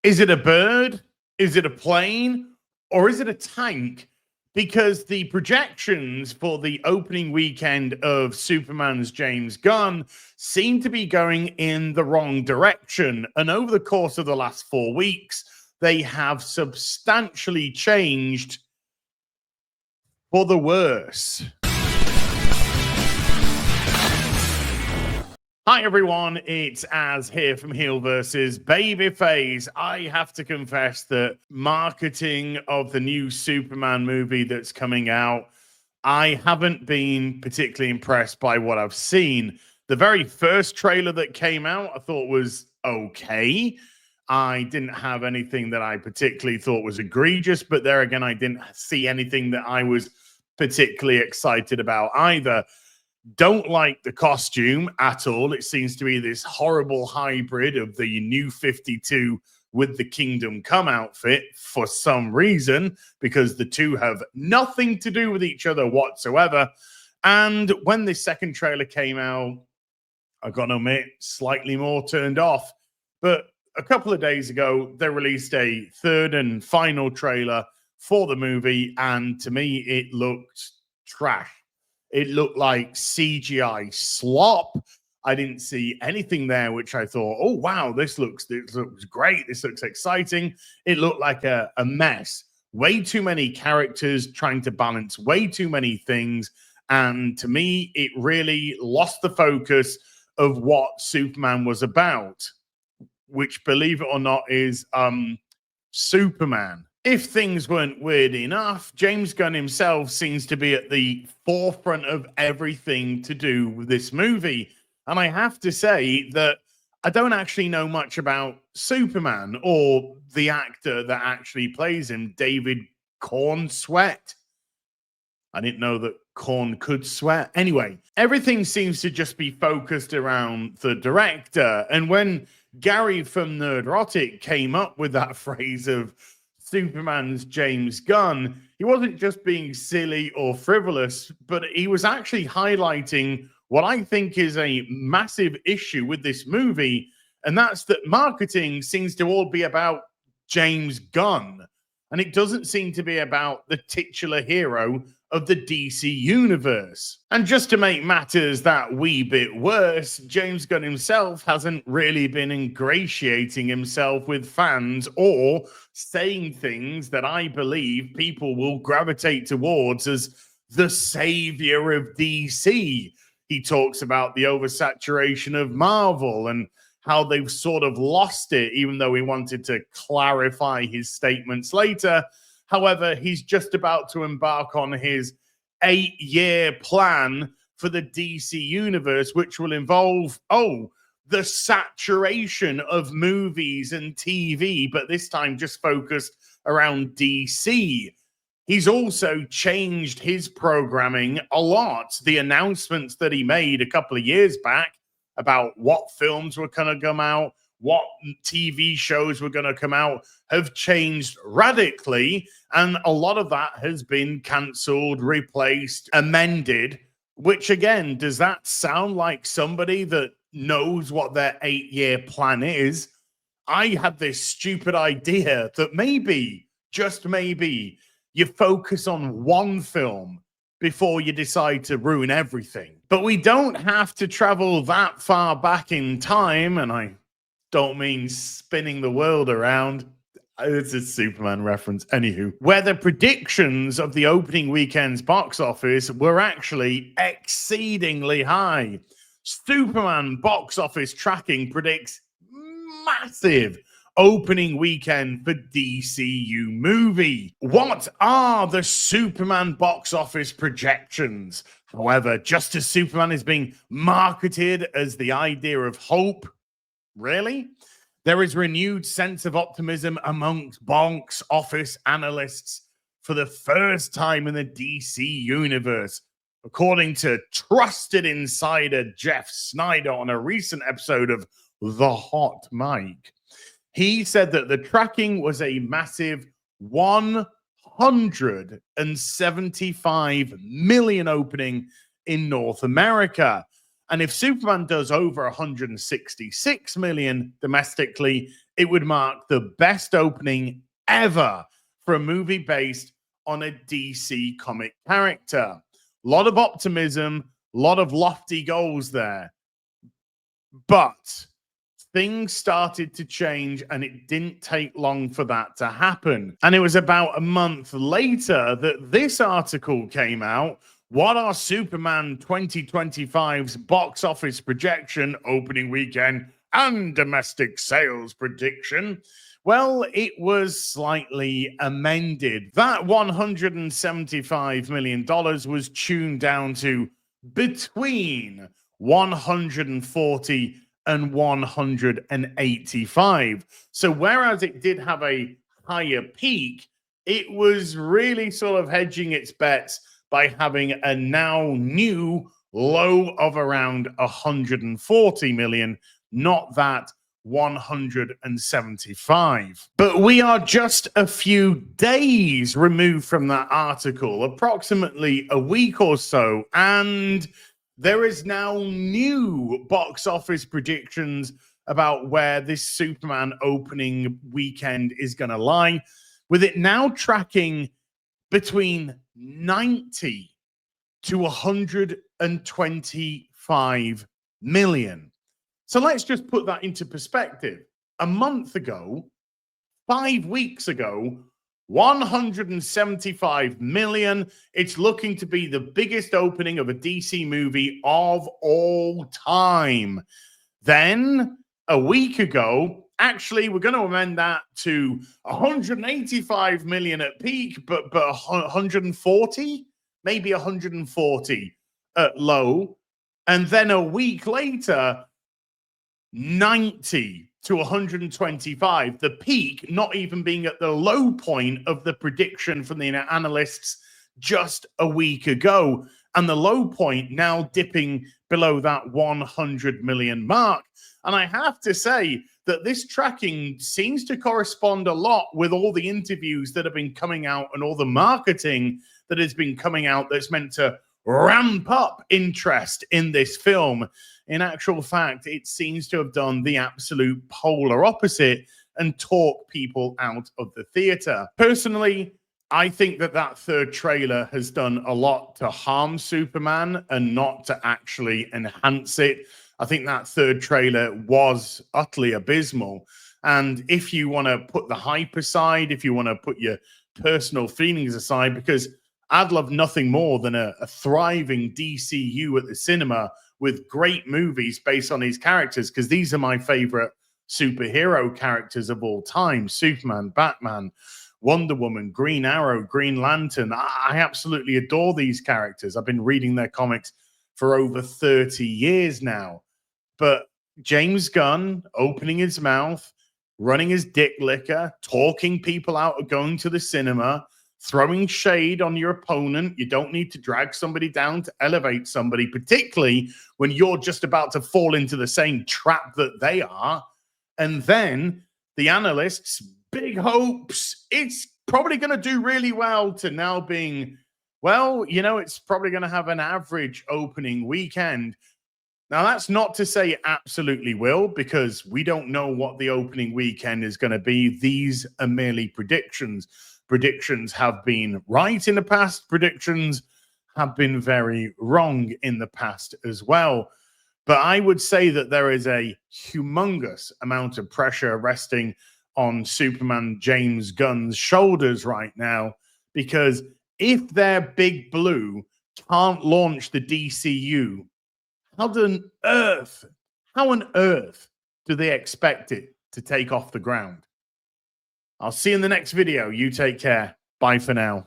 Is it a bird? Is it a plane? Or is it a tank? Because the projections for the opening weekend of Superman's James Gunn seem to be going in the wrong direction. And over the course of the last 4 weeks, they have substantially changed for the worse. Hi everyone, it's Az here from HeelvsBabyface. I have to confess that marketing of the new Superman movie that's coming out, I haven't been particularly impressed by what I've seen. The very first trailer that came out, I thought was okay. I didn't have anything that I particularly thought was egregious, but there again, I didn't see anything that I was particularly excited about either. Don't like the costume at all. It seems to be this horrible hybrid of the New 52 with the Kingdom Come outfit for some reason, because the two have nothing to do with each other whatsoever. And when this second trailer came out, I've got to admit, slightly more turned off. But a couple of days ago, they released a third and final trailer for the movie, and to me, it looked trash. It looked like CGI slop. I didn't see anything there which I thought, oh, wow, this looks great. This looks exciting. It looked like a mess. Way too many characters trying to balance way too many things. And to me, it really lost the focus of what Superman was about, which, believe it or not, is Superman. If things weren't weird enough, James Gunn himself seems to be at the forefront of everything to do with this movie. And I have to say that I don't actually know much about Superman or the actor that actually plays him, David Cornsweet. I didn't know that corn could sweat. Anyway, everything seems to just be focused around the director. And when Gary from Nerdrotic came up with that phrase of Superman's James Gunn, he wasn't just being silly or frivolous, but he was actually highlighting what I think is a massive issue with this movie, and that's that marketing seems to all be about James Gunn, and it doesn't seem to be about the titular hero of the DC universe. And just to make matters that wee bit worse, James Gunn himself hasn't really been ingratiating himself with fans or saying things that I believe people will gravitate towards as the savior of DC. He talks about the oversaturation of Marvel and how they've sort of lost it, even though he wanted to clarify his statements later. However, he's just about to embark on his 8-year plan for the DC universe, which will involve, the saturation of movies and TV, but this time just focused around DC. He's also changed his programming a lot. The announcements that he made a couple of years back about what films were going to come out, what TV shows were going to come out, have changed radically. And a lot of that has been cancelled, replaced, amended, which again, does that sound like somebody that knows what their 8-year plan is? I had this stupid idea that maybe, just maybe, you focus on one film before you decide to ruin everything. But we don't have to travel that far back in time, and I don't mean spinning the world around. It's a Superman reference. Anywho, where the predictions of the opening weekend's box office were actually exceedingly high. Superman box office tracking predicts massive opening weekend for DCU movie. What are the Superman box office projections? However, just as Superman is being marketed as the idea of hope, really? There is renewed sense of optimism amongst box office analysts for the first time in the DC universe. According to trusted insider Jeff Snyder on a recent episode of The Hot Mic, he said that the tracking was a massive 175 million opening in North America. And if Superman does over 166 million domestically, it would mark the best opening ever for a movie based on a DC comic character. A lot of optimism, a lot of lofty goals there. But things started to change, and it didn't take long for that to happen. And it was about a month later that this article came out. What are Superman 2025's box office projection, opening weekend, and domestic sales prediction? Well, it was slightly amended. That $175 million was tuned down to between 140 and 185. So whereas it did have a higher peak, it was really sort of hedging its bets by having a now new low of around 140 million, not that 175. But we are just a few days removed from that article, approximately a week or so, and there is now new box office predictions about where this Superman opening weekend is going to lie, with it now tracking between 90 to 125 million. So let's just put that into perspective. A month ago, 5 weeks ago, 175 million. It's looking to be the biggest opening of a DC movie of all time. Then a week ago, actually, we're going to amend that to 185 million at peak, but 140, maybe 140 at low. And then a week later, 90 to 125, the peak not even being at the low point of the prediction from the analysts just a week ago, and the low point now dipping below that 100 million mark. And I have to say that this tracking seems to correspond a lot with all the interviews that have been coming out and all the marketing that has been coming out that's meant to ramp up interest in this film. In actual fact, it seems to have done the absolute polar opposite and talk people out of the theater. Personally, I think that third trailer has done a lot to harm Superman and not to actually enhance it. I think that third trailer was utterly abysmal. And if you want to put the hype aside, if you want to put your personal feelings aside, because I'd love nothing more than a thriving DCU at the cinema with great movies based on these characters, because these are my favorite superhero characters of all time. Superman, Batman, Wonder Woman, Green Arrow, Green Lantern. I absolutely adore these characters. I've been reading their comics for over 30 years now. But James Gunn opening his mouth, running his dick licker, talking people out of going to the cinema, throwing shade on your opponent. You don't need to drag somebody down to elevate somebody, particularly when you're just about to fall into the same trap that they are. And then the analysts, big hopes, it's probably going to do really well, to now being, well, you know, it's probably going to have an average opening weekend. Now, that's not to say it absolutely will, because we don't know what the opening weekend is going to be. These are merely predictions. Predictions have been right in the past. Predictions have been very wrong in the past as well. But I would say that there is a humongous amount of pressure resting on Superman James Gunn's shoulders right now, because if their big blue can't launch the DCU, how on earth do they expect it to take off the ground? I'll see you in the next video. You take care. Bye for now.